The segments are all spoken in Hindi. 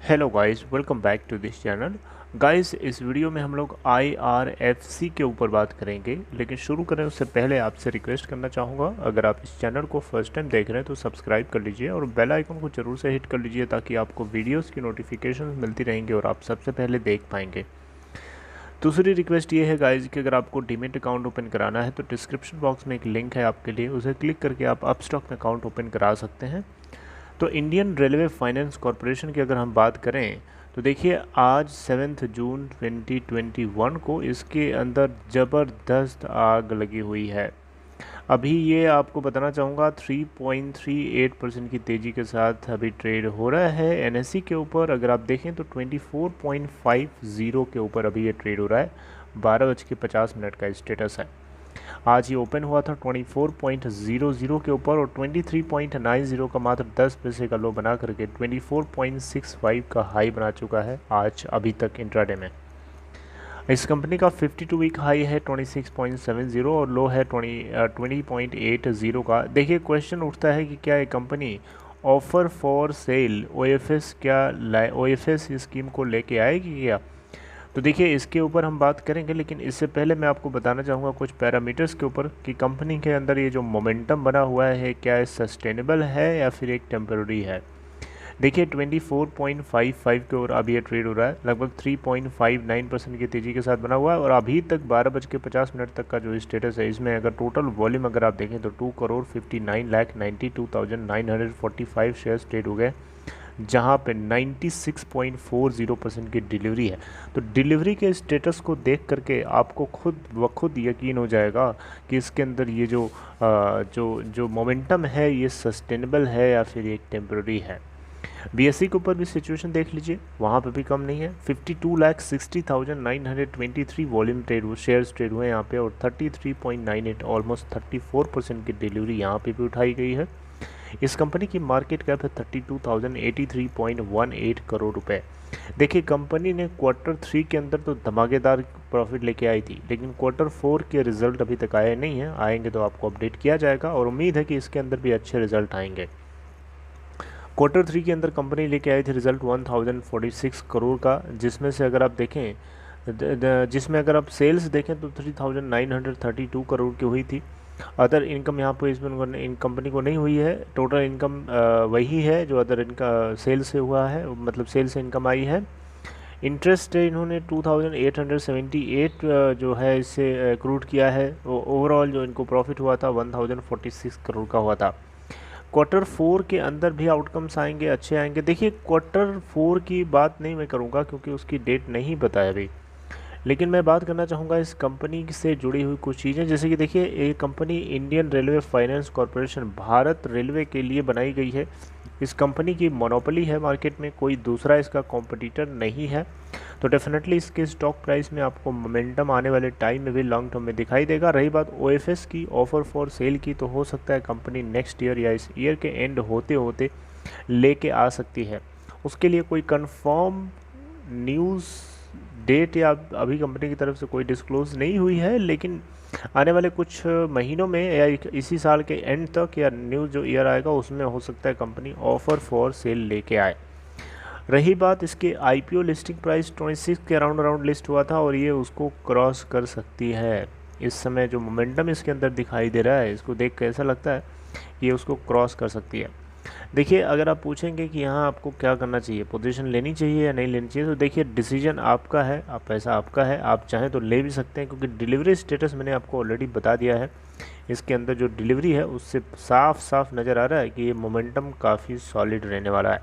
Hello guys, welcome back to this channel. Guys, इस वीडियो में हम लोग IRFC के ऊपर बात करेंगे, लेकिन शुरू करें उससे पहले आपसे रिक्वेस्ट करना चाहूँगा, अगर आप इस चैनल को फर्स्ट टाइम देख रहे हैं तो सब्सक्राइब कर लीजिए और बेल आइकन को ज़रूर से हिट कर लीजिए ताकि आपको वीडियोस की नोटिफिकेशन मिलती रहेंगी और आप सबसे पहले देख पाएंगे। दूसरी रिक्वेस्ट ये है गाइस कि अगर आपको डीमैट अकाउंट ओपन कराना है तो डिस्क्रिप्शन बॉक्स में एक लिंक है आपके लिए, उसे क्लिक करके आप अपस्टॉक में अकाउंट ओपन करा सकते हैं। तो इंडियन रेलवे फाइनेंस कॉरपोरेशन की अगर हम बात करें तो देखिए, आज 7 जून 2021 को इसके अंदर ज़बरदस्त आग लगी हुई है। अभी ये आपको बताना चाहूँगा 3.38% की तेज़ी के साथ अभी ट्रेड हो रहा है NSE के ऊपर। अगर आप देखें तो 24.50 के ऊपर अभी ये ट्रेड हो रहा है। 12:50 का स्टेटस है। आज ये ओपन हुआ था 24.00 के ऊपर और 23.90 का मात्र 10 पैसे का लो बना करके 24.65 का हाई बना चुका है आज अभी तक इंट्राडे में। इस कंपनी का 52 वीक हाई है 26.70 और लो है 20.80 का। देखिए, क्वेश्चन उठता है कि क्या ये company offer for sale OFS scheme को लेके आएगी क्या? तो देखिए, इसके ऊपर हम बात करेंगे, लेकिन इससे पहले मैं आपको बताना चाहूँगा कुछ पैरामीटर्स के ऊपर कि कंपनी के अंदर ये जो मोमेंटम बना हुआ है क्या ये सस्टेनेबल है या फिर एक टेम्पररी है। देखिए, 24.55 के और अभी ये ट्रेड हो रहा है, लगभग 3.59% की तेज़ी के साथ बना हुआ है और अभी तक 12:50 तक का जो स्टेटस है, इसमें अगर टोटल वॉल्यूम अगर आप देखें तो 2,59,92,945 शेयर्स ट्रेड हो गए, जहां पे 96.40% की डिलीवरी है। तो डिलीवरी के स्टेटस को देख करके आपको खुद ब खुद यकीन हो जाएगा कि इसके अंदर ये जो मोमेंटम है ये सस्टेनेबल है या फिर एक टेम्पररी है। BSE के ऊपर भी सिचुएशन देख लीजिए, वहाँ पे भी कम नहीं है। 52,60,923 वॉल्यूम ट्रेड शेयर्स ट्रेड हुए यहाँ पे और 33.98 ऑलमोस्ट 34% की डिलीवरी यहाँ पे भी उठाई गई है। इस कंपनी की मार्केट कैप है 32,083.18 करोड़ रुपए। देखिए, कंपनी ने Q3 के अंदर तो धमाकेदार प्रॉफिट लेके आई थी, लेकिन Q4 के रिजल्ट अभी तक आए नहीं हैं। आएंगे तो आपको अपडेट किया जाएगा और उम्मीद है कि इसके अंदर भी अच्छे रिजल्ट आएंगे। Q3 के अंदर कंपनी लेके आई थी रिजल्ट 1046 करोड़ का, जिसमें से अगर आप देखें जिसमें अगर आप सेल्स देखें तो 3932 करोड़ की हुई थी। अदर इनकम यहाँ पे इसमें इन कंपनी को नहीं हुई है। टोटल इनकम वही है जो अदर इनका सेल से हुआ है, मतलब सेल से इनकम आई है। इंटरेस्ट इन्होंने 2878 जो है इससे एक्रूड किया है। ओवरऑल जो इनको प्रॉफिट हुआ था 1046 करोड़ का हुआ था। Q4 के अंदर भी आउटकम्स आएंगे, अच्छे आएंगे। देखिए, Q4 की बात नहीं मैं करूँगा क्योंकि उसकी डेट नहीं पता है अभी, लेकिन मैं बात करना चाहूँगा इस कंपनी से जुड़ी हुई कुछ चीज़ें। जैसे कि देखिए, ये company Indian railway finance corporation Bharat railway के लिए बनाई गई है। इस कंपनी की मोनोपोली है मार्केट में, कोई दूसरा इसका कॉम्पिटिटर नहीं है। तो डेफिनेटली इसके स्टॉक प्राइस में आपको मोमेंटम आने वाले टाइम में भी लॉन्ग टर्म में दिखाई देगा। रही बात OFS की ऑफर फॉर सेल की, तो हो सकता है कंपनी नेक्स्ट ईयर या इस ईयर के एंड होते होते लेके आ सकती है। उसके लिए कोई कंफर्म न्यूज़ डेट या अभी कंपनी की तरफ से कोई डिस्क्लोज नहीं हुई है, लेकिन आने वाले कुछ महीनों में या इसी साल के एंड तक या न्यू जो ईयर आएगा उसमें हो सकता है कंपनी ऑफर फॉर सेल लेके आए। रही बात इसके IPO लिस्टिंग प्राइस 26 के अराउंड लिस्ट हुआ था और ये उसको क्रॉस कर सकती है। इस समय जो मोमेंटम इसके अंदर दिखाई दे रहा है, इसको देख के ऐसा लगता है कि ये उसको क्रॉस कर सकती है। देखिए, अगर आप पूछेंगे कि यहाँ आपको क्या करना चाहिए, पोजीशन लेनी चाहिए या नहीं लेनी चाहिए, तो देखिए डिसीजन आपका है, आप पैसा आपका है, आप चाहें तो ले भी सकते हैं क्योंकि डिलीवरी स्टेटस मैंने आपको ऑलरेडी बता दिया है। इसके अंदर जो डिलीवरी है उससे साफ साफ नज़र आ रहा है कि ये मोमेंटम काफ़ी सॉलिड रहने वाला है।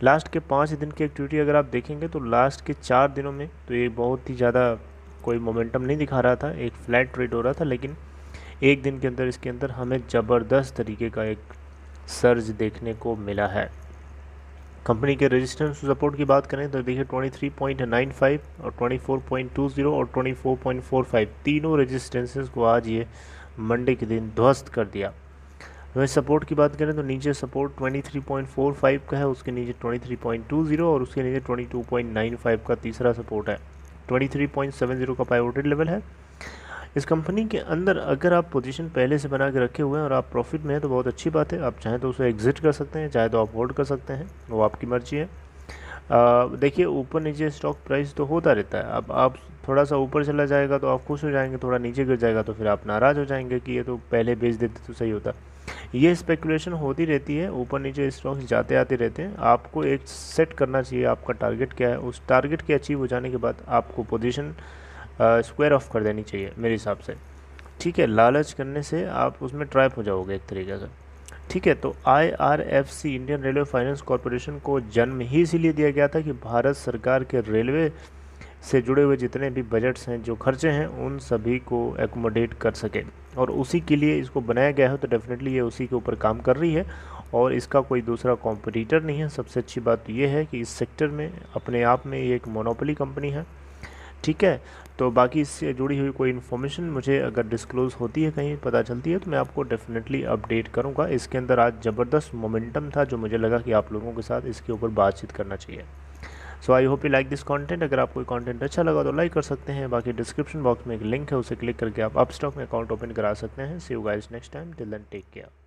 लास्ट के 5 दिन की एक्टिविटी अगर आप देखेंगे तो लास्ट के 4 दिनों में तो ये बहुत ही ज़्यादा कोई मोमेंटम नहीं दिखा रहा था, एक फ्लैट ट्रेड हो रहा था, लेकिन एक दिन के अंदर इसके अंदर हमें ज़बरदस्त तरीके का एक सर्ज देखने को मिला है। कंपनी के रेजिस्टेंस सपोर्ट की बात करें तो देखिए 23.95 और 24.20 और 24.45 तीनों रेजिस्टेंसेस को आज ये मंडे के दिन ध्वस्त कर दिया। वहीं सपोर्ट की बात करें तो नीचे सपोर्ट 23.45 का है, उसके नीचे 23.20 और उसके नीचे 22.95 का तीसरा सपोर्ट है। 23.70 का पाइवोटेड लेवल है। इस कंपनी के अंदर अगर आप पोजीशन पहले से बना के रखे हुए हैं और आप प्रॉफिट में हैं तो बहुत अच्छी बात है। आप चाहें तो उसे एग्जिट कर सकते हैं, चाहे तो आप होल्ड कर सकते हैं, वो आपकी मर्जी है। देखिए ऊपर नीचे स्टॉक प्राइस तो होता रहता है। अब आप थोड़ा सा ऊपर चला जाएगा तो आप खुश हो जाएंगे, थोड़ा नीचे गिर जाएगा तो फिर आप नाराज़ हो जाएंगे कि ये तो पहले बेच देते तो सही होता। ये स्पेकुलेशन होती रहती है, ऊपर नीचे स्टॉक्स जाते आते रहते हैं। आपको एक सेट करना चाहिए आपका टारगेट क्या है, उस टारगेट के अचीव हो जाने के बाद आपको पोजीशन स्क्वायर ऑफ कर देनी चाहिए मेरे हिसाब से। ठीक है, लालच करने से आप उसमें ट्रैप हो जाओगे एक तरीके से। ठीक है, तो IRFC Indian railway finance corporation को जन्म ही इसीलिए दिया गया था कि भारत सरकार के रेलवे से जुड़े हुए जितने भी बजट्स हैं, जो खर्चे हैं, उन सभी को एकोमोडेट कर सके, और उसी के लिए इसको बनाया गया है। तो डेफिनेटली ये उसी के ऊपर काम कर रही है और इसका कोई दूसरा कॉम्पिटिटर नहीं है। सबसे अच्छी बात तो ये है कि इस सेक्टर में अपने आप में ये एक मोनोपोली कंपनी है। ठीक है, तो बाकी इससे जुड़ी हुई कोई इन्फॉर्मेशन मुझे अगर डिस्क्लोज़ होती है, कहीं पता चलती है, तो मैं आपको डेफिनेटली अपडेट करूंगा। इसके अंदर आज ज़बरदस्त मोमेंटम था जो मुझे लगा कि आप लोगों के साथ इसके ऊपर बातचीत करना चाहिए। So I hope you like this content. अगर आपको कंटेंट अच्छा लगा तो लाइक कर सकते हैं। बाकी डिस्क्रिप्शन बॉक्स में एक लिंक है, उसे क्लिक करके आप अपस्टॉक में अकाउंट ओपन करा सकते हैं। See you guys next time, till then take care.